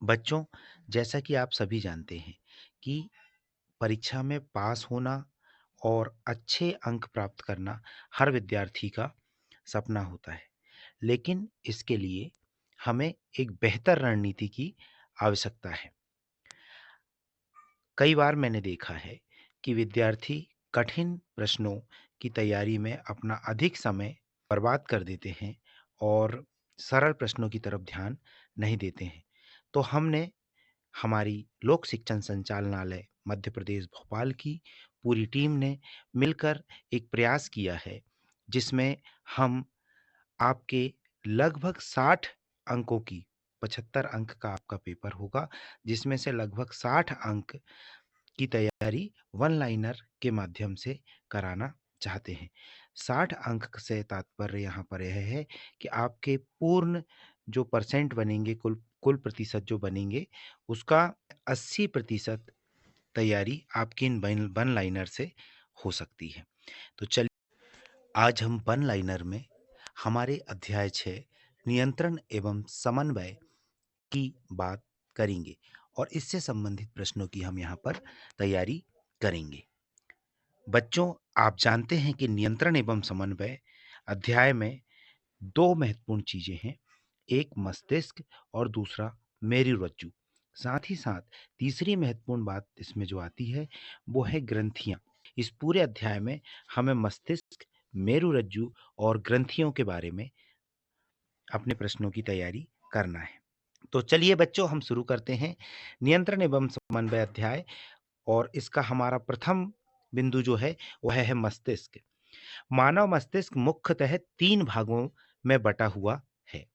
बच्चों, जैसा कि आप सभी जानते हैं कि परीक्षा में पास होना और अच्छे अंक प्राप्त करना हर विद्यार्थी का सपना होता है। लेकिन इसके लिए हमें एक बेहतर रणनीति की आवश्यकता है। कई बार मैंने देखा है कि विद्यार्थी कठिन प्रश्नों की तैयारी में अपना अधिक समय बर्बाद कर देते हैं और सरल प्रश्नों की तरफ ध्यान नहीं देते हैं। तो हमने हमारी लोक शिक्षण संचालनालय मध्य प्रदेश भोपाल की पूरी टीम ने मिलकर एक प्रयास किया है, जिसमें हम आपके लगभग 60 अंकों की 75 अंक का आपका पेपर होगा, जिसमें से लगभग 60 अंक की तैयारी वन लाइनर के माध्यम से कराना चाहते हैं। 60 अंक से तात्पर्य यहाँ पर यह है कि आपके पूर्ण जो परसेंट बनेंगे, कुल कुल प्रतिशत जो बनेंगे, उसका 80% तैयारी आपकी इन वन लाइनर से हो सकती है। तो चलिए आज हम वन लाइनर में हमारे अध्याय 6 नियंत्रण एवं समन्वय की बात करेंगे और इससे संबंधित प्रश्नों की हम यहाँ पर तैयारी करेंगे। बच्चों, आप जानते हैं कि नियंत्रण एवं समन्वय अध्याय में 2 महत्वपूर्ण चीजें हैं, एक मस्तिष्क और दूसरा मेरुरज्जु। साथ ही साथ तीसरी महत्वपूर्ण बात इसमें जो आती है, वो है ग्रंथियाँ। इस पूरे अध्याय में हमें मस्तिष्क, मेरुरज्जु और ग्रंथियों के बारे में अपने प्रश्नों की तैयारी करना है। तो चलिए बच्चों, हम शुरू करते हैं नियंत्रण एवं समन्वय अध्याय और इसका हमारा प्रथम बिंदु जो है वह है मस्तिष्क। मानव मस्तिष्क मुख्यतः 3 भागों में बटा हुआ है,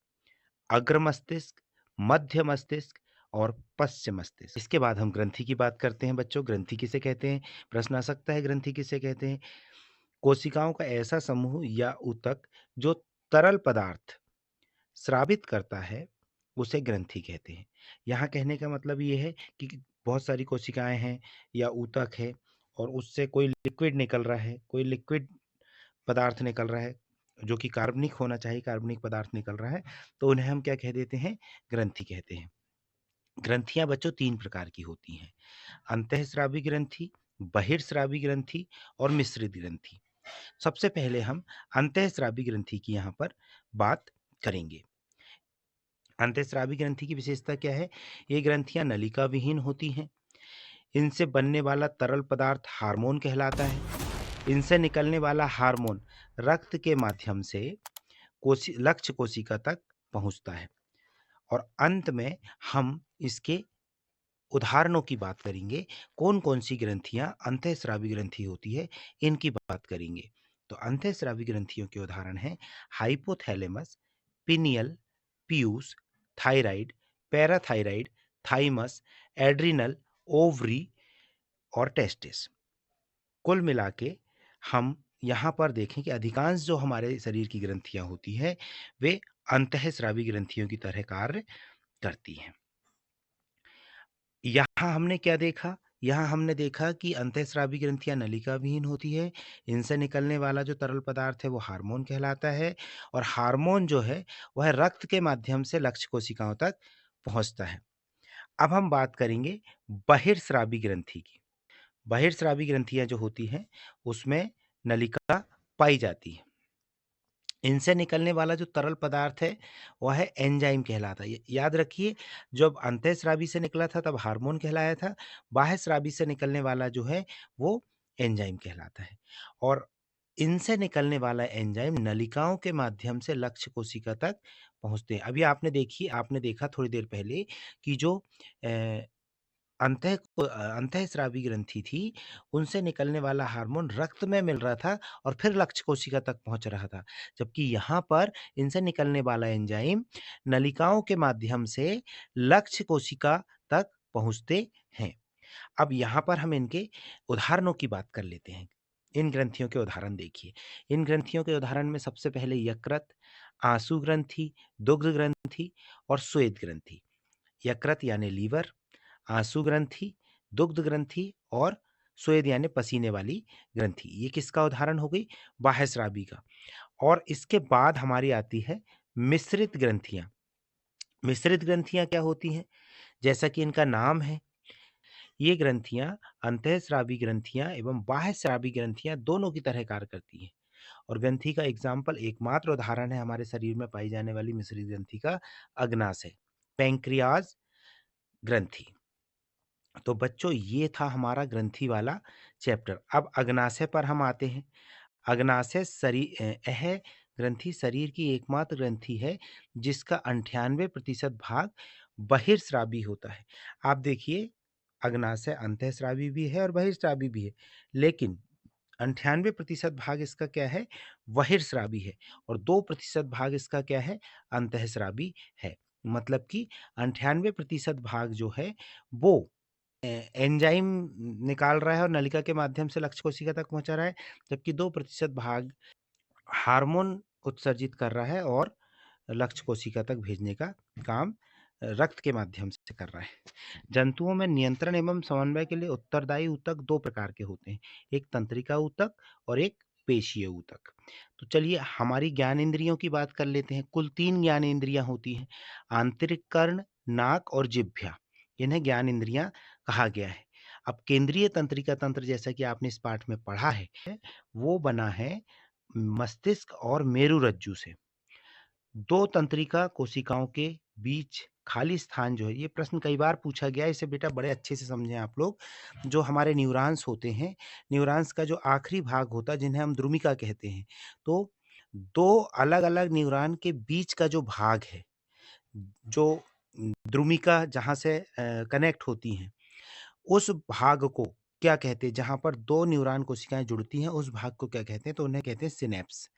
अग्र मस्तिष्क, मध्य मस्तिष्क और पश्च मस्तिष्क। इसके बाद हम ग्रंथि की बात करते हैं बच्चों। ग्रंथि किसे कहते हैं? प्रश्न आ सकता है, ग्रंथि किसे कहते हैं? कोशिकाओं का ऐसा समूह या ऊतक जो तरल पदार्थ स्रावित करता है, उसे ग्रंथि कहते हैं। यहाँ कहने का मतलब ये है कि बहुत सारी कोशिकाएं हैं या ऊतक है और उससे कोई लिक्विड निकल रहा है, कोई लिक्विड पदार्थ निकल रहा है जो कि कार्बनिक होना चाहिए, कार्बनिक पदार्थ निकल रहा है, तो उन्हें हम क्या कह देते हैं? ग्रंथि कहते हैं। ग्रंथियां बच्चों 3 प्रकार की होती हैं, अंतःस्रावी ग्रंथि, बहिर्स्रावी ग्रंथि और मिश्रित ग्रंथि। सबसे पहले हम अंतःस्रावी ग्रंथि की यहाँ पर बात करेंगे। अंतःस्रावी ग्रंथि की विशेषता क्या है? ये ग्रंथियां नलिका विहीन होती हैं। इनसे बनने वाला तरल पदार्थ हार्मोन कहलाता है। इनसे निकलने वाला हार्मोन रक्त के माध्यम से लक्ष्य कोशिका तक पहुंचता है और अंत में हम इसके उदाहरणों की बात करेंगे। कौन कौन सी ग्रंथियां अंतःस्रावी ग्रंथि होती है, इनकी बात करेंगे। तो अंतःस्रावी ग्रंथियों के उदाहरण हैं hypothalamus, pineal, Piyush, thyroid, parathyroid, thymus, adrenal, ovary और टेस्टिस। कुल मिला के हम यहाँ पर देखें कि अधिकांश जो हमारे शरीर की ग्रंथियां होती हैं, वे अंतःस्रावी ग्रंथियों की तरह कार्य करती हैं। यहाँ हमने क्या देखा? यहाँ हमने देखा कि अंतःस्रावी ग्रंथियां नलिका विहीन होती है। इनसे निकलने वाला जो तरल पदार्थ है वो हार्मोन कहलाता है और हार्मोन जो है वह रक्त के माध्यम से लक्ष्य कोशिकाओं तक पहुंचता है। अब हम बात करेंगे बहिर्स्रावी ग्रंथि की। बहिर्स्रावी ग्रंथियां जो होती हैं उसमें नलिका पाई जाती है। इनसे निकलने वाला जो तरल पदार्थ है वह है एंजाइम कहलाता है। याद रखिए, जब अंतःस्रावी से निकला था तब हार्मोन कहलाया था, बाह्यस्रावी से निकलने वाला जो है वो एंजाइम कहलाता है और इनसे निकलने वाला एंजाइम नलिकाओं के माध्यम से लक्ष्य कोशिका तक पहुंचते हैं। अभी आपने देखा थोड़ी देर पहले कि जो अंतःस्रावी ग्रंथि थी, उनसे निकलने वाला हार्मोन रक्त में मिल रहा था और फिर लक्ष्य कोशिका तक पहुँच रहा था। जबकि यहाँ पर इनसे निकलने वाला एंजाइम नलिकाओं के माध्यम से लक्ष्य कोशिका तक पहुँचते हैं। अब यहाँ पर हम इनके उदाहरणों की बात कर लेते हैं। इन ग्रंथियों के उदाहरण देखिए। इन ग्रंथियों के उदाहरण में सबसे पहले यकृत, आँसू ग्रंथि, दुग्ध ग्रंथि और श्वेत ग्रंथि। यकृत यानी लीवर, आंसू ग्रंथि, दुग्ध ग्रंथि और स्वेद यानी पसीने वाली ग्रंथि। ये किसका उदाहरण हो गई? बाह्यस्रावी का। और इसके बाद हमारी आती है मिश्रित ग्रंथियां। मिश्रित ग्रंथियां क्या होती हैं? जैसा कि इनका नाम है, ये ग्रंथियाँ अंतःस्रावी ग्रंथियाँ एवं बाह्यस्रावी ग्रंथियाँ दोनों की तरह कार्य करती हैं। और ग्रंथि का एग्जाम्पल एकमात्र उदाहरण है हमारे शरीर में पाई जाने वाली मिश्रित ग्रंथि का अग्नाशय, पैंक्रियाज ग्रंथि। तो बच्चों ये था हमारा ग्रंथि वाला चैप्टर। अब अग्नाशय पर हम आते हैं। अग्नाशय यह ग्रंथि शरीर की एकमात्र ग्रंथि है जिसका 98% भाग बहिर्स्रावी होता है। आप देखिए, अग्नाशय अंतःस्रावी भी है और बहिर्स्रावी भी है, लेकिन 98% भाग इसका क्या है? बहिर्स्रावी है, और 2% भाग इसका क्या है? अंतःस्रावी है। मतलब कि 98% भाग जो है वो एंजाइम निकाल रहा है और नलिका के माध्यम से लक्ष्य कोशिका तक पहुंचा रहा है, जबकि 2% भाग हार्मोन उत्सर्जित कर रहा है और लक्ष्य कोशिका तक भेजने का काम रक्त के माध्यम से कर रहा है। जंतुओं में नियंत्रण एवं समन्वय के लिए उत्तरदायी ऊतक दो प्रकार के होते हैं, एक तंत्रिका ऊतक और एक पेशीय ऊतक। तो चलिए हमारी ज्ञान इंद्रियों की बात कर लेते हैं। कुल 3 ज्ञान इंद्रियां होती हैं, आंतरिक कर्ण, नाक और जिह्वा। इन्हें ज्ञान इंद्रियां कहा गया है। अब केंद्रीय तंत्रिका तंत्र, जैसा कि आपने इस पाठ में पढ़ा है, वो बना है मस्तिष्क और मेरुरज्जु से। दो तंत्रिका कोशिकाओं के बीच खाली स्थान जो है, ये प्रश्न कई बार पूछा गया है, इसे बेटा बड़े अच्छे से समझें आप लोग। जो हमारे न्यूरॉन्स होते हैं, न्यूरॉन्स का जो आखिरी भाग होता है जिन्हें हम द्रुमिका कहते हैं, तो दो अलग-अलग न्यूरॉन के बीच का जो भाग है, जो द्रुमिका जहाँ से कनेक्ट होती हैं, उस भाग को क्या कहते हैं? जहाँ पर 2 न्यूरॉन कोशिकाएँ जुड़ती हैं, उस भाग को क्या कहते हैं? तो उन्हें कहते हैं सिनैप्स।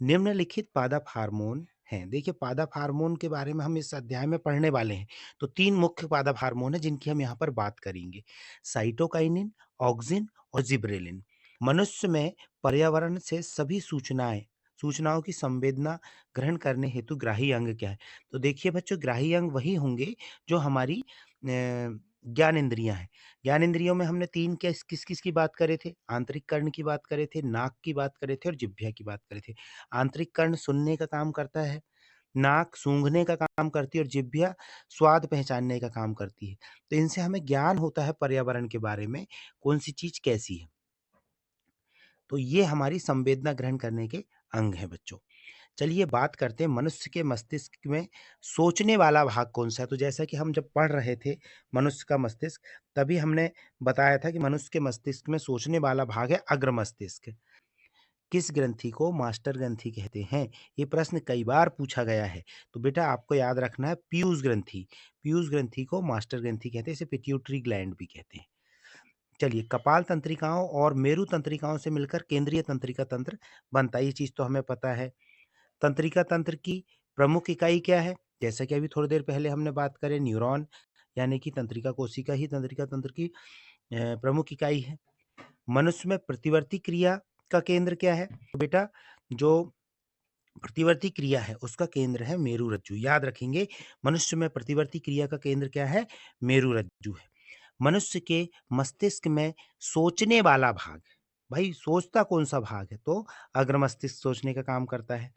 निम्नलिखित पादप हार्मोन हैं। देखिए, पादप हार्मोन के बारे में हम इस अध्याय में पढ़ने वाले हैं। तो 3 मुख्य पादप हार्मोन हैं जिनकी हम यहाँ पर बात करेंगे। साइटोकाइनिन, ऑक्सिन और जिबरेलिन। मनुष्य में पर्यावरण से सभी सूचनाओं की संवेदना ग्रहण करने हेतु ग्राही अंग क्या है? तो देखिए बच्चों, ग्राही अंग वही होंगे जो हमारी ज्ञान इंद्रियाँ हैं। ज्ञान इंद्रियों में हमने 3 किस-किस की बात करे थे? आंतरिक कर्ण की बात करे थे, नाक की बात करे थे और जिह्वा की बात करे थे। आंतरिक कर्ण सुनने का काम करता है, नाक सूंघने का काम करती है और जिह्वा स्वाद पहचानने का काम करती है। तो इनसे हमें ज्ञान होता है पर्यावरण के बारे में, कौन-सी चीज़ कैसी है। तो ये हमारी संवेदना ग्रहण करने के अंग हैं बच्चों। चलिए बात करते हैं मनुष्य के मस्तिष्क में सोचने वाला भाग कौन-सा है। तो जैसा कि हम जब पढ़ रहे थे मनुष्य का मस्तिष्क, तभी हमने बताया था कि मनुष्य के मस्तिष्क में सोचने वाला भाग है अग्र मस्तिष्क। किस ग्रंथि को मास्टर ग्रंथि कहते हैं? ये प्रश्न कई बार पूछा गया है। तो बेटा आपको याद रखना है, पीयूष ग्रंथि। पीयूष ग्रंथि को मास्टर ग्रंथि कहते हैं, इसे पिट्यूटरी ग्लैंड भी कहते हैं। चलिए, कपाल तंत्रिकाओं और मेरु तंत्रिकाओं से मिलकर केंद्रीय तंत्रिका तंत्र बनता है, ये चीज़ तो हमें पता है। तंत्रिका तंत्र की प्रमुख इकाई क्या है? जैसा कि अभी थोड़ी देर पहले हमने बात करें, न्यूरॉन, यानी कि तंत्रिका कोशिका ही तंत्रिका तंत्र की प्रमुख इकाई है। मनुष्य में प्रतिवर्ती क्रिया का केंद्र क्या है? तो बेटा, जो प्रतिवर्ती क्रिया है उसका केंद्र है मेरुरज्जु। याद रखेंगे, मनुष्य में प्रतिवर्ती क्रिया का केंद्र क्या है? मेरुरज्जु है। मनुष्य के मस्तिष्क में सोचने वाला भाग, भाई सोचता कौन सा भाग है? तो अग्र मस्तिष्क सोचने का काम करता है।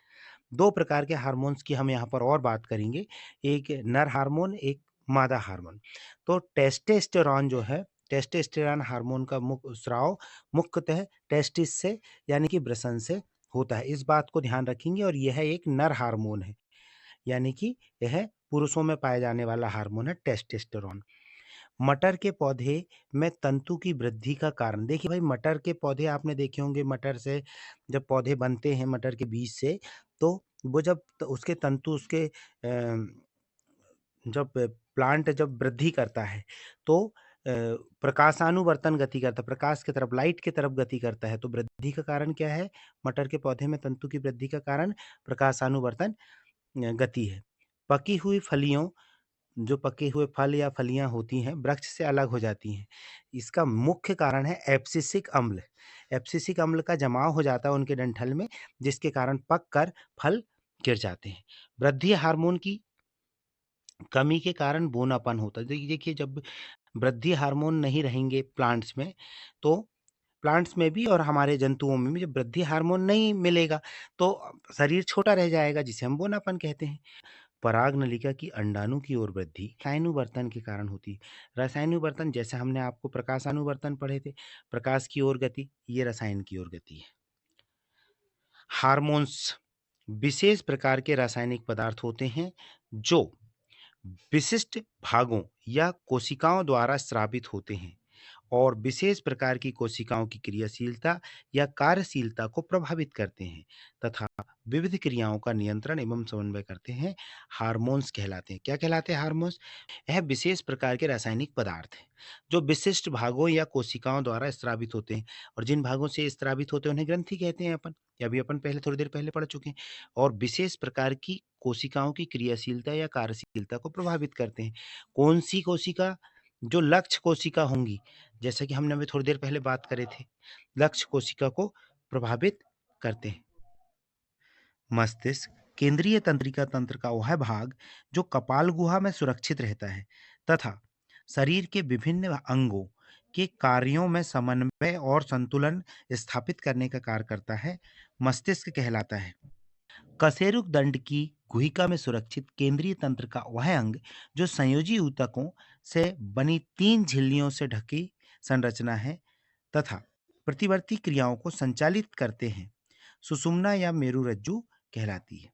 2 प्रकार के हार्मोन्स की हम यहाँ पर और बात करेंगे, एक नर हार्मोन, एक मादा हार्मोन। तो टेस्टोस्टेरोन जो है, टेस्टोस्टेरोन हार्मोन का स्राव मुख्यतः टेस्टिस से, यानी कि वृषण से होता है। इस बात को ध्यान रखेंगे, और यह एक नर हार्मोन है, यानी कि यह पुरुषों में पाया जाने वाला हार्मोन है टेस्टोस्टेरोन। मटर के पौधे में तंतु की वृद्धि का कारण, देखिए भाई मटर के पौधे आपने देखे होंगे, मटर से जब पौधे बनते हैं मटर के बीज से, तो वो जब उसके तंतु उसके जब प्लांट जब वृद्धि करता है, तो प्रकाशानुवर्तन गति करता है, प्रकाश की तरफ, लाइट की तरफ गति करता है। तो वृद्धि का कारण क्या है? मटर के पौधे में तंतु की वृद्धि का कारण प्रकाशानुवर्तन गति है। पकी हुई फलियों, जो पके हुए फल या फलियाँ होती हैं, वृक्ष से अलग हो जाती हैं। इसका मुख्य कारण है एब्सिसिक अम्ल। एब्सिसिक अम्ल का जमाव हो जाता है उनके डंठल में, जिसके कारण पक कर फल गिर जाते हैं। वृद्धि हार्मोन की कमी के कारण बौनापन होता है। देखिए, जब वृद्धि हार्मोन नहीं रहेंगे प्लांट्स में, तो प्लांट्स में भी और हमारे जंतुओं में भी जब वृद्धि हार्मोन नहीं मिलेगा, तो शरीर छोटा रह जाएगा, जिसे हम बौनापन कहते हैं। परागनलिका की अंडाणु की ओर वृद्धि रसायनुवर्तन के कारण होती है। रसायनुवर्तन जैसे हमने आपको प्रकाशानुवर्तन पढ़े थे, प्रकाश की ओर गति, ये रसायन की ओर गति है। हार्मोन्स विशेष प्रकार के रासायनिक पदार्थ होते हैं जो विशिष्ट भागों या कोशिकाओं द्वारा स्रावित होते हैं और विशेष प्रकार की कोशिकाओं की क्रियाशीलता या कार्यशीलता को प्रभावित करते हैं तथा विविध क्रियाओं का नियंत्रण एवं समन्वय करते हैं। हार्मोन्स कहलाते हैं। क्या कहलाते हैं हार्मोन्स? यह विशेष प्रकार के रासायनिक पदार्थ हैं जो विशिष्ट भागों या कोशिकाओं द्वारा स्रावित होते हैं और जिन भागों से स्रावित होते हैं उन्हें ग्रंथि कहते हैं अपन। ये अभी अपन पहले थोड़ी देर पहले पढ़ चुके हैं। और विशेष प्रकार की कोशिकाओं की क्रियाशीलता या कार्यशीलता को प्रभावित करते हैं। कौन सी कोशिका? जो लक्ष्य कोशिका होंगी, जैसा कि हमने अभी थोड़ी देर पहले बात करे थे, लक्ष्य कोशिका को प्रभावित करते हैं। मस्तिष्क केंद्रीय तंत्रिका तंत्र का वह भाग जो कपाल गुहा में सुरक्षित रहता है तथा शरीर के विभिन्न अंगों के कार्यों में समन्वय और संतुलन स्थापित करने का कार्य करता है, मस्तिष्क कहलाता है। कशेरुक दंड की गुहिका में सुरक्षित केंद्रीय तंत्र का वह अंग जो संयोजी ऊतकों से बनी 3 झिल्लियों से ढकी संरचना है तथा प्रतिवर्ती क्रियाओं को संचालित करते हैं, सुषुम्ना या मेरुरज्जु कहलाती है।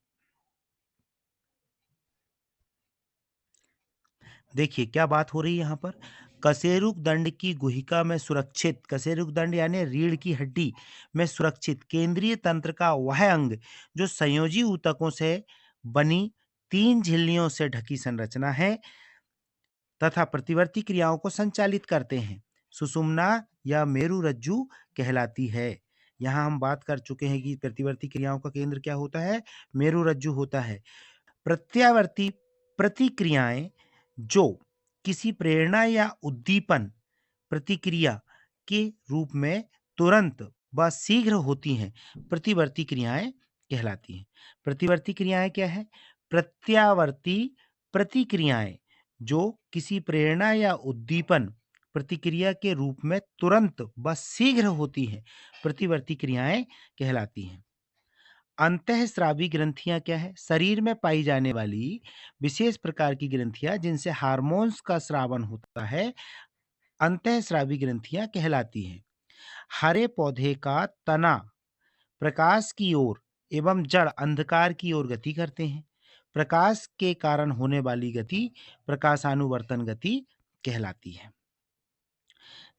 देखिए क्या बात हो रही है यहाँ पर। कशेरुक दंड की गुहिका में सुरक्षित, कशेरुक दंड यानी रीढ़ की हड्डी में सुरक्षित केंद्रीय तंत्र का वह अंग जो संयोजी ऊतकों से बनी 3 झिल्लियों से ढकी संरचना है तथा प्रतिवर्ती क्रियाओं को संचालित करते हैं, सुषुम्ना या मेरुरज्जु कहलाती है। यहाँ हम बात कर चुके हैं कि प्रतिवर्ती क्रियाओं का केंद्र क्या होता है? मेरुरज्जु होता है। प्रत्यावर्ती प्रतिक्रियाएं जो किसी प्रेरणा या उद्दीपन प्रतिक्रिया के रूप में तुरंत व शीघ्र होती हैं, प्रतिवर्ती क्रियाएं कहलाती हैं। प्रतिवर्ती क्रियाएं क्या है? प्रत्यावर्ती प्रतिक्रियाएं जो किसी प्रेरणा या उद्दीपन प्रतिक्रिया के रूप में तुरंत व शीघ्र होती हैं, प्रतिवर्ती क्रियाएं कहलाती हैं। अंतःस्रावी ग्रंथियां क्या है? शरीर में पाई जाने वाली विशेष प्रकार की ग्रंथियां जिनसे हार्मोन्स का स्रावन होता है, अंतःस्रावी ग्रंथियां कहलाती हैं। हरे पौधे का तना प्रकाश की ओर एवं जड़ अंधकार की ओर गति करते हैं। प्रकाश के कारण होने वाली गति प्रकाशानुवर्तन गति कहलाती है।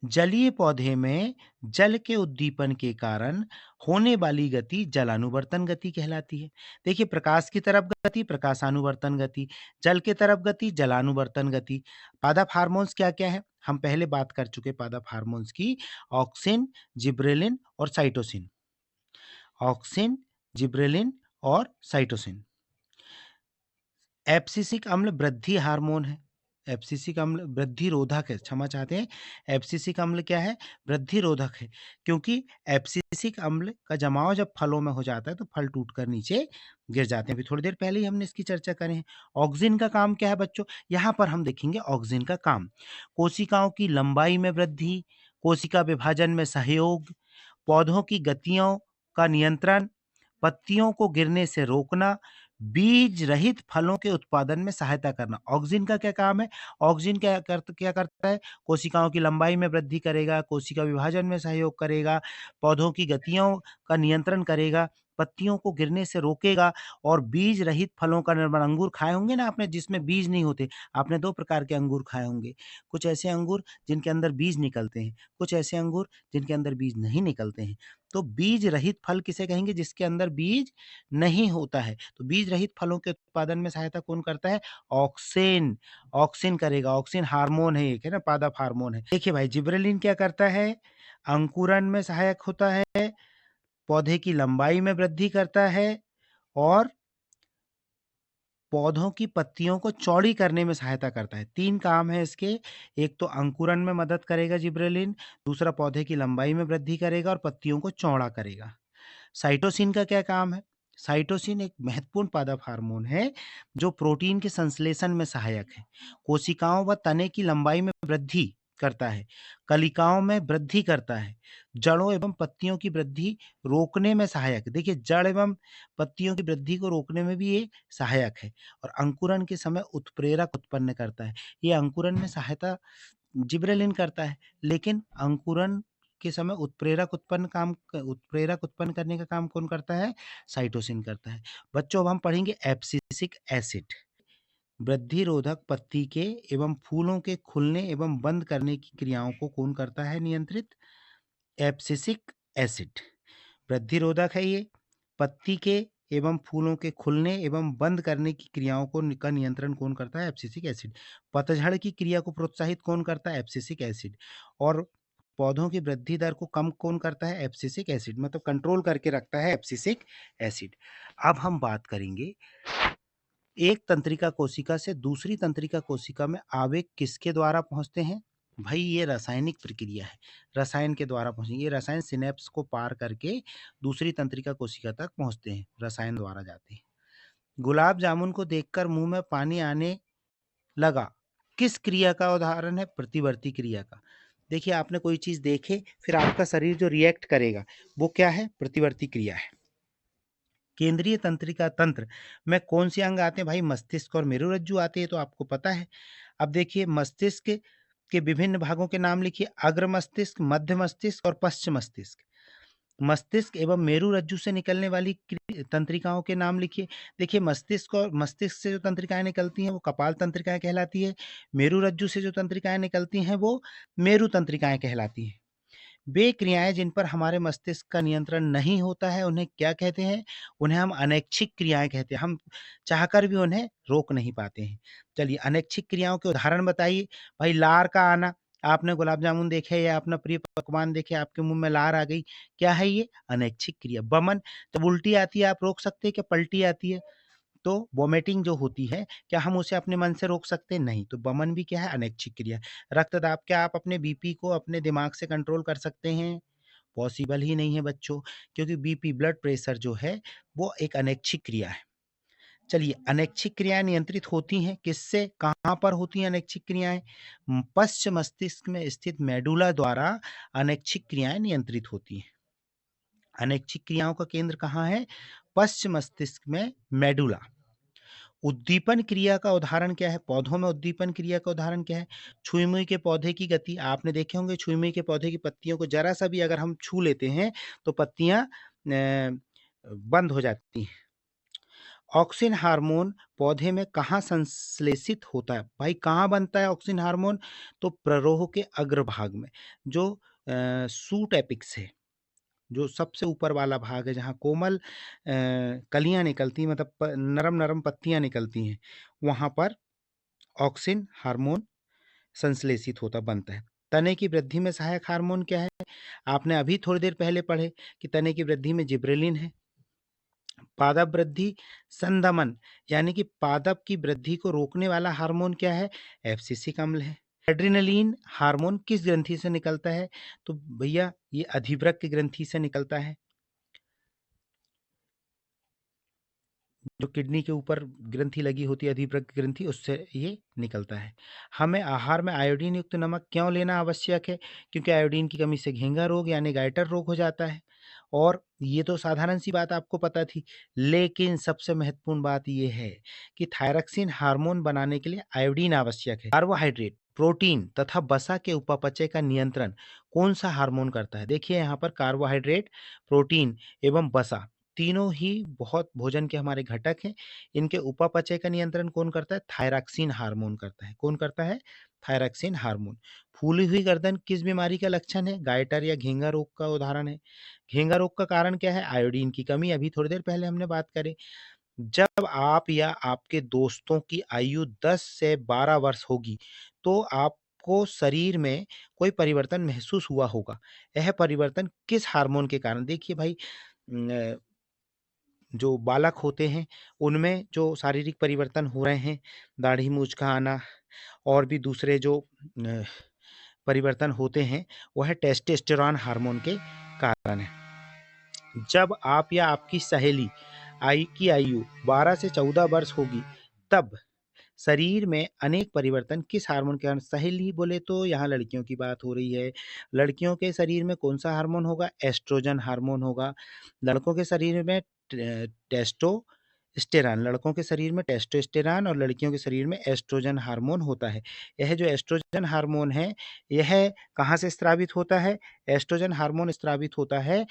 जलीय पौधे में जल के उद्दीपन के कारण होने वाली गति जलानुवर्तन गति कहलाती है। देखिए प्रकाश की तरफ गति प्रकाशानुवर्तन गति, जल की तरफ गति जलानुवर्तन गति। पादप हार्मोन्स क्या क्या है? हम पहले बात कर चुके पादप हार्मोन्स की, ऑक्सिन, जिब्रेलिन और साइटोसिन। ऑक्सिन, जिब्रेलिन और साइटोसिन। एब्सिसिक अम्ल वृद्धि हार्मोन है। एब्सिसिक अम्ल वृद्धि रोधक है, क्षमा चाहते हैं। एब्सिसिक अम्ल क्या है? वृद्धि रोधक है, क्योंकि एब्सिसिक अम्ल का जमाव जब फलों में हो जाता है तो फल टूटकर नीचे गिर जाते हैं। अभी थोड़ी देर पहले ही हमने इसकी चर्चा करें है। ऑक्सिन का काम क्या है बच्चों? यहाँ पर हम देखेंगे ऑक्सिन का काम। कोशिकाओं की लंबाई में वृद्धि, कोशिका विभाजन में सहयोग, पौधों की गतियों का नियंत्रण, पत्तियों को गिरने से रोकना, बीज रहित फलों के उत्पादन में सहायता करना। ऑक्सिन का क्या काम है? ऑक्सिन क्या करता है? कोशिकाओं की लंबाई में वृद्धि करेगा, कोशिका विभाजन में सहयोग करेगा, पौधों की गतियों का नियंत्रण करेगा, पत्तियों को गिरने से रोकेगा और बीज रहित फलों का निर्माण। अंगूर खाए होंगे ना आपने जिसमें बीज नहीं होते। आपने 2 प्रकार के अंगूर खाए होंगे। कुछ ऐसे अंगूर जिनके अंदर बीज निकलते हैं, कुछ ऐसे अंगूर जिनके अंदर बीज नहीं निकलते हैं। तो बीज रहित फल किसे कहेंगे? जिसके अंदर बीज नहीं होता है। तो बीज रहित फलों के उत्पादन में सहायता कौन करता है? ऑक्सिन। ऑक्सिन करेगा। ऑक्सिन हार्मोन है एक, है ना, पादप हार्मोन है। देखिए भाई जिब्रेलिन क्या करता है? अंकुरण में सहायक होता है, पौधे की लंबाई में वृद्धि करता है और पौधों की पत्तियों को चौड़ी करने में सहायता करता है। 3 काम है इसके। एक तो अंकुरण में मदद करेगा जिब्रेलिन, दूसरा पौधे की लंबाई में वृद्धि करेगा और पत्तियों को चौड़ा करेगा। साइटोसिन का क्या काम है? साइटोसिन एक महत्वपूर्ण पादप हार्मोन है जो प्रोटीन के संश्लेषण में सहायक है, कोशिकाओं व तने की लंबाई में वृद्धि करता है, कलिकाओं में वृद्धि करता है, जड़ों एवं पत्तियों की वृद्धि रोकने में सहायक है। देखिए, जड़ एवं पत्तियों की वृद्धि को रोकने में भी ये सहायक है और अंकुरन के समय उत्प्रेरक उत्पन्न करता है। ये अंकुरन में सहायता जिब्रेलिन करता है, लेकिन अंकुरन के समय उत्प्रेरक उत्पन्न करने का काम कौन करता है? साइटोसिन करता है। बच्चों, अब हम पढ़ेंगे एब्सिसिक एसिड। वृद्धि-रोधक पत्ती के एवं फूलों के खुलने एवं बंद करने की क्रियाओं को कौन करता है नियंत्रित? Abscisic acid. वृद्धि-रोधक है ये, पत्ती के एवं फूलों के खुलने एवं बंद करने की क्रियाओं का नियंत्रण कौन करता है? Abscisic acid. पतझड़ की क्रिया को प्रोत्साहित कौन करता है? Abscisic acid. और पौधों की वृद्धि दर को कम कौन करता है? एब्सिसिक एसिड, मतलब कंट्रोल करके रखता है एब्सिसिक एसिड। अब हम बात करेंगे, एक तंत्रिका कोशिका से दूसरी तंत्रिका कोशिका में आवेग किसके द्वारा पहुंचते हैं? भाई, ये रासायनिक प्रक्रिया है, रसायन के द्वारा पहुंचेंगे। ये रसायन सिनेप्स को पार करके दूसरी तंत्रिका कोशिका तक पहुंचते हैं, रसायन द्वारा जाते हैं। गुलाब जामुन को देखकर मुंह में पानी आने लगा, किस क्रिया का उदाहरण है? प्रतिवर्ती क्रिया का। देखिए, आपने कोई चीज देखे, फिर आपका शरीर जो रिएक्ट करेगा वो क्या है? प्रतिवर्ती क्रिया है। केंद्रीय तंत्रिका तंत्र में कौन से अंग आते हैं? भाई, मस्तिष्क और मेरुरज्जु आते हैं, तो आपको पता है। अब देखिए, मस्तिष्क के विभिन्न भागों के नाम लिखिए। अग्र मस्तिष्क, मध्य मस्तिष्क और पश्च मस्तिष्क। मस्तिष्क एवं मेरुरज्जु से निकलने वाली तंत्रिकाओं के नाम लिखिए। देखिए, मस्तिष्क से जो तंत्रिकाएं निकलती हैं वो कपाल तंत्रिकाएं कहलाती है। मेरुरज्जु से जो तंत्रिकाएं निकलती हैं वो मेरु तंत्रिकाएं कहलाती हैं। वे क्रियाएं जिन पर हमारे मस्तिष्क का नियंत्रण नहीं होता है उन्हें क्या कहते हैं? उन्हें हम अनैच्छिक क्रियाएं कहते हैं। हम चाहकर भी उन्हें रोक नहीं पाते हैं। चलिए, अनैच्छिक क्रियाओं के उदाहरण बताइए। भाई, लार का आना, आपने गुलाब जामुन देखे या अपना प्रिय पकवान देखे, आपके मुंह में लार आ गई, क्या है ये? अनैच्छिक क्रिया। बमन, जब उल्टी आती है आप रोक सकते हैं? क्या पलटी आती है तो वोमिटिंग जो होती है, क्या हम उसे अपने मन से रोक सकते हैं? नहीं। तो बमन भी क्या है? अनैच्छिक क्रिया। रक्तदाब, क्या आप अपने बीपी को अपने दिमाग से कंट्रोल कर सकते हैं? पॉसिबल ही नहीं है बच्चों, क्योंकि बीपी, ब्लड प्रेशर जो है वो एक अनैच्छिक क्रिया है। चलिए, अनैच्छिक क्रियाएं नियंत्रित होती हैं किससे? कहाँ पर होती हैं अनैच्छिक क्रियाएं? पश्च मस्तिष्क में स्थित मेडुला द्वारा अनैच्छिक क्रियाएं नियंत्रित होती हैं। अनैच्छिक क्रियाओं का केंद्र कहाँ है? पश्च मस्तिष्क में मेडुला। उद्दीपन क्रिया का उदाहरण क्या है? पौधों में उद्दीपन क्रिया का उदाहरण क्या है? छुई मुई के पौधे की गति, आपने देखे होंगे छुई मुई के पौधे की पत्तियों को जरा सा भी अगर हम छू लेते हैं तो पत्तियां बंद हो जाती हैं। ऑक्सिन हार्मोन पौधे में कहाँ संश्लेषित होता है? भाई, कहाँ बनता है ऑक्सिन हार्मोन? तो प्ररोह के अग्रभाग में, जो सूट एपिक्स है, जो सबसे ऊपर वाला भाग है, जहाँ कोमल कलियां निकलती हैं, मतलब नरम नरम पत्तियां निकलती हैं, वहां पर ऑक्सिन हार्मोन संश्लेषित होता बनता है। तने की वृद्धि में सहायक हार्मोन क्या है? आपने अभी थोड़ी देर पहले पढ़े कि तने की वृद्धि में जिब्रेलिन है। पादप वृद्धि संदमन, यानी कि पादप की वृद्धि को रोकने वाला हार्मोन क्या है? एब्सिसिक अम्ल है। एड्रिनलिन हार्मोन किस ग्रंथि से निकलता है? तो भैया, ये अधिवृक्क ग्रंथि से निकलता है। जो किडनी के ऊपर ग्रंथि लगी होती है, अधिवृक्क ग्रंथि, उससे ये निकलता है। हमें आहार में आयोडीन युक्त नमक क्यों लेना आवश्यक है? क्योंकि आयोडीन की कमी से घेंगा रोग यानी गाइटर रोग हो जाता है। और ये तो साधारण सी बात आपको पता थी, लेकिन सबसे महत्वपूर्ण बात ये है कि थायरॉक्सिन हार्मोन बनाने के लिए आयोडीन आवश्यक है। कार्बोहाइड्रेट, प्रोटीन तथा वसा के उपापचय का नियंत्रण कौन सा हार्मोन करता है? देखिए, यहाँ पर कार्बोहाइड्रेट, प्रोटीन एवं वसा तीनों ही बहुत भोजन के हमारे घटक हैं। इनके उपापचय का नियंत्रण कौन करता है? थायरॉक्सिन हार्मोन करता है। कौन करता है? Thyroxine hormone. फूली हुई गर्दन किस बीमारी का लक्षण है? गाइटर या घेंगा रोग का उदाहरण है। घेंगा रोग का कारण क्या है? आयोडीन की कमी। अभी थोड़ी देर पहले हमने बात करी। जब आप या आपके दोस्तों की आयु 10 से 12 वर्ष होगी, तो आपको शरीर में कोई परिवर्तन महसूस हुआ होगा। यह परिवर्तन किस हार्मोन के कारण? देखिए भाई, अ, जो बालक होते हैं उनमें जो शारीरिक परिवर्तन हो रहे हैं, दाढ़ी मूंछ का आना और भी दूसरे जो परिवर्तन होते हैं, वह टेस्टोस्टेरोन हार्मोन के कारण है। जब आप या आपकी सहेली की आयु 12 से 14 वर्ष होगी, तब शरीर में अनेक परिवर्तन किस हार्मोन के कारण? सहेली बोले तो यहाँ लड़कियों की बात हो रही है। लड़कियों के शरीर में कौन-सा हार्मोन होगा? एस्ट्रोजन हार्मोन होगा। लड़कों के शरीर में टेस्टोस्टेरोन, लड़कों के शरीर में टेस्टोस्टेरोन और लड़कियों के शरीर में एस्ट्रोजन हार्मोन होता है। यह जो एस्ट्रोजन हार्मोन है, यह कहाँ से स्रावित होता है? एस्ट्रोजन हार्मोन स्रावित होता है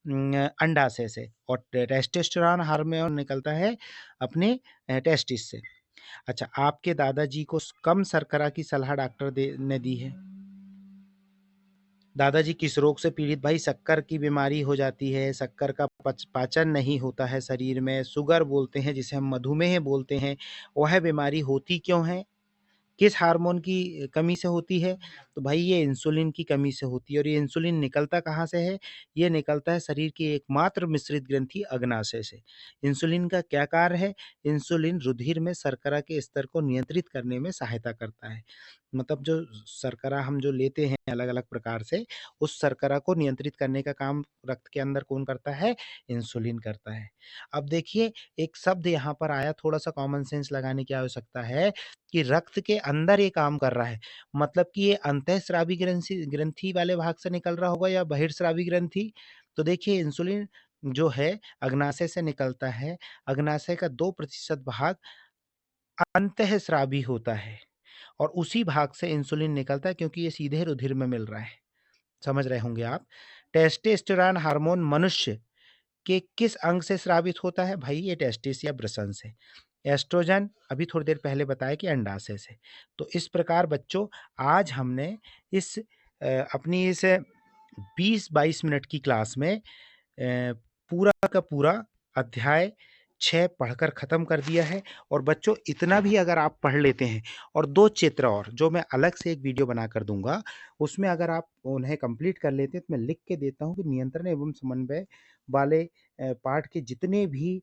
अंडाशय से, और टेस्टोस्टेरोन हार्मोन निकलता है अपने टेस्टिस से। अच्छा, आपके दादाजी को कम शर्करा की सलाह डॉक्टर ने दी है। दादाजी किस रोग से पीड़ित? भाई शक्कर की बीमारी हो जाती है, शक्कर का पाचन नहीं होता है शरीर में, शुगर बोलते हैं जिसे हम मधुमेह बोलते हैं। वह बीमारी होती क्यों है? किस हार्मोन की कमी से होती है? तो भाई ये इंसुलिन की कमी से होती है, और ये इंसुलिन निकलता कहाँ से है? ये निकलता है शरीर की एकमात्र मिश्रित ग्रंथि अग्नाशय से। इंसुलिन का क्या कार्य है? इंसुलिन रुधिर में शर्करा के स्तर को नियंत्रित करने में सहायता करता है। मतलब जो शर्करा हम जो लेते हैं अलग-अलग प्रकार से, उस शर्करा को नियंत्रित करने का काम रक्त के अंदर कौन करता है? इंसुलिन करता है। अब देखिए, एक शब्द यहाँ पर आया, थोड़ा-सा कॉमन सेंस लगाने की आवश्यकता है कि रक्त के अंदर ये काम कर रहा है। मतलब कि ये अंतःस्रावी ग्रंथि वाले भाग से निकल रहा होगा या बहिर्स्रावी ग्रंथि? तो देखिए, इंसुलिन जो है अग्नाशय से निकलता है। अग्नाशय का 2% भाग अंतःस्रावी होता है, और उसी भाग से इंसुलिन निकलता है क्योंकि ये सीधे रुधिर में मिल रहा है। समझ रहे होंगे आप। टेस्टोस्टेरोन हार्मोन मनुष्य के किस अंग से स्रावित होता है? भाई ये टेस्टिस या वृषण से। एस्ट्रोजन अभी थोड़ी देर पहले बताया कि अंडाशय से। तो इस प्रकार बच्चों, आज हमने इस अपनी इस 20-22 मिनट की क्लास में पूरा का पूरा अध्याय 6 पढ़कर ख़त्म कर दिया है। और बच्चों, इतना भी अगर आप पढ़ लेते हैं, और 2 चित्र और जो मैं अलग से एक वीडियो बनाकर दूँगा, उसमें अगर आप उन्हें कंप्लीट कर लेते हैं, तो मैं लिख के देता हूँ कि नियंत्रण एवं समन्वय वाले पाठ के जितने भी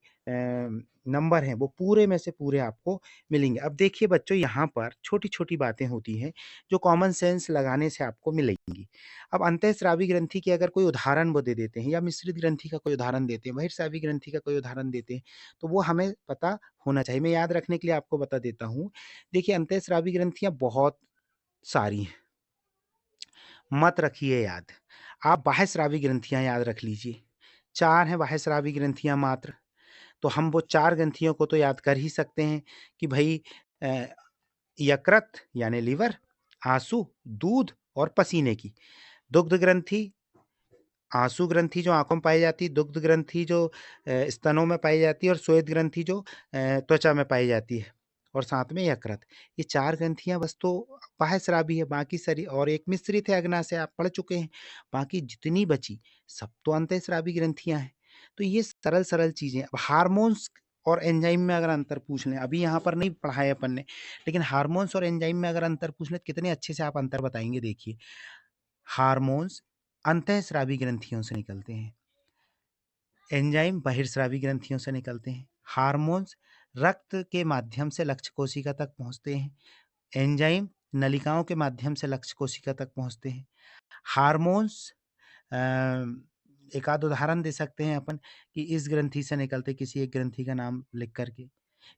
नंबर हैं, वो पूरे में से पूरे आपको मिलेंगे। अब देखिए बच्चों, यहाँ पर छोटी-छोटी बातें होती हैं, जो कॉमन सेंस लगाने से आपको मिलेंगी। अब अंतःस्रावी ग्रंथि के अगर कोई उदाहरण वो दे देते हैं, या मिश्रित ग्रंथि का कोई उदाहरण देते हैं, बहिर्स्रावी ग्रंथि का कोई उदाहरण देते हैं, तो वो हमें पता होना चाहिए। मैं याद रखने के लिए आपको बता देता हूँ। देखिए, अंतःस्रावी ग्रंथियाँ बहुत सारी हैं, मत रखिए याद। आप बाह्यस्रावी ग्रंथियाँ याद रख लीजिए। 4 हैं बाह्यस्रावी ग्रंथियाँ मात्र। तो हम वो 4 ग्रंथियों को तो याद कर ही सकते हैं कि भई अ, यकृत यानी लीवर, आँसू, दूध और पसीने की। दुग्ध ग्रंथि, आँसू ग्रंथि जो आँखों में पाई जाती है, दुग्ध ग्रंथि जो स्तनों में पाई जाती है, और श्वेत ग्रंथि जो त्वचा में पाई जाती है, और साथ में यकृत। ये 4 ग्रंथियाँ बस तो बाह्यस्रावी है, बाकी शरीर और एक मिश्रित है अग्नाशय, आप पढ़ चुके हैं। बाकी जितनी बची, सब तो अंतःस्रावी ग्रंथियाँ हैं। तो ये सरल-सरल चीज़ें। अब हार्मोन्स और एंजाइम में अगर अंतर पूछ लें, अभी यहाँ पर नहीं पढ़ा है अपन ने, लेकिन हार्मोन्स और एंजाइम में अगर अंतर पूछ लें, तो कितने अच्छे से आप अंतर बताएँगे देखिए। हार्मोन्स अंतःस्रावी ग्रंथियों से निकलते हैं, एंजाइम बहिर्स्रावी ग्रंथियों से निकलते हैं। हार्मोन्स रक्त के माध्यम से लक्ष्य कोशिका तक पहुंचते हैं, एंजाइम नलिकाओं के माध्यम से लक्ष्य कोशिका तक पहुंचते हैं। हार्मोन्स अ, एक आध उदाहरण दे सकते हैं अपन कि इस ग्रंथि से निकलते, किसी एक ग्रंथि का नाम लिख करके,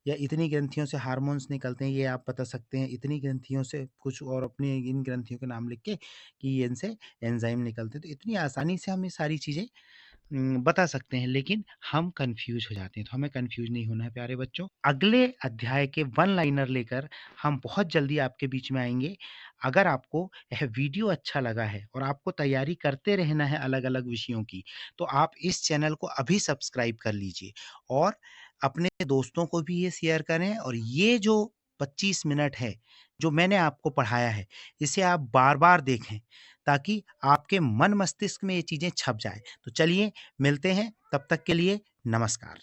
या इतनी ग्रंथियों से हार्मोन्स निकलते हैं, ये आप बता सकते हैं। इतनी ग्रंथियों से कुछ और अपनी इन ग्रंथियों के नाम लिख के कि ये इनसे एंजाइम निकलते हैं। तो इतनी आसानी से हम ये सारी चीज़ें बता सकते हैं, लेकिन हम कन्फ्यूज़ हो जाते हैं, तो हमें कन्फ्यूज़ नहीं होना है प्यारे बच्चों। अगले अध्याय के वन लाइनर लेकर हम बहुत जल्दी आपके बीच में आएँगे। अगर आपको यह वीडियो अच्छा लगा है और आपको तैयारी करते रहना है अलग-अलग विषयों की, तो आप इस चैनल को अभी सब्सक्राइब कर लीजिए, और अपने दोस्तों को भी ये शेयर करें, और ये जो 25 मिनट है, जो मैंने आपको पढ़ाया है, इसे आप बार-बार देखें, ताकि आपके मन मस्तिष्क में ये चीज़ें छप जाएँ। तो चलिए, मिलते हैं, तब तक के लिए नमस्कार।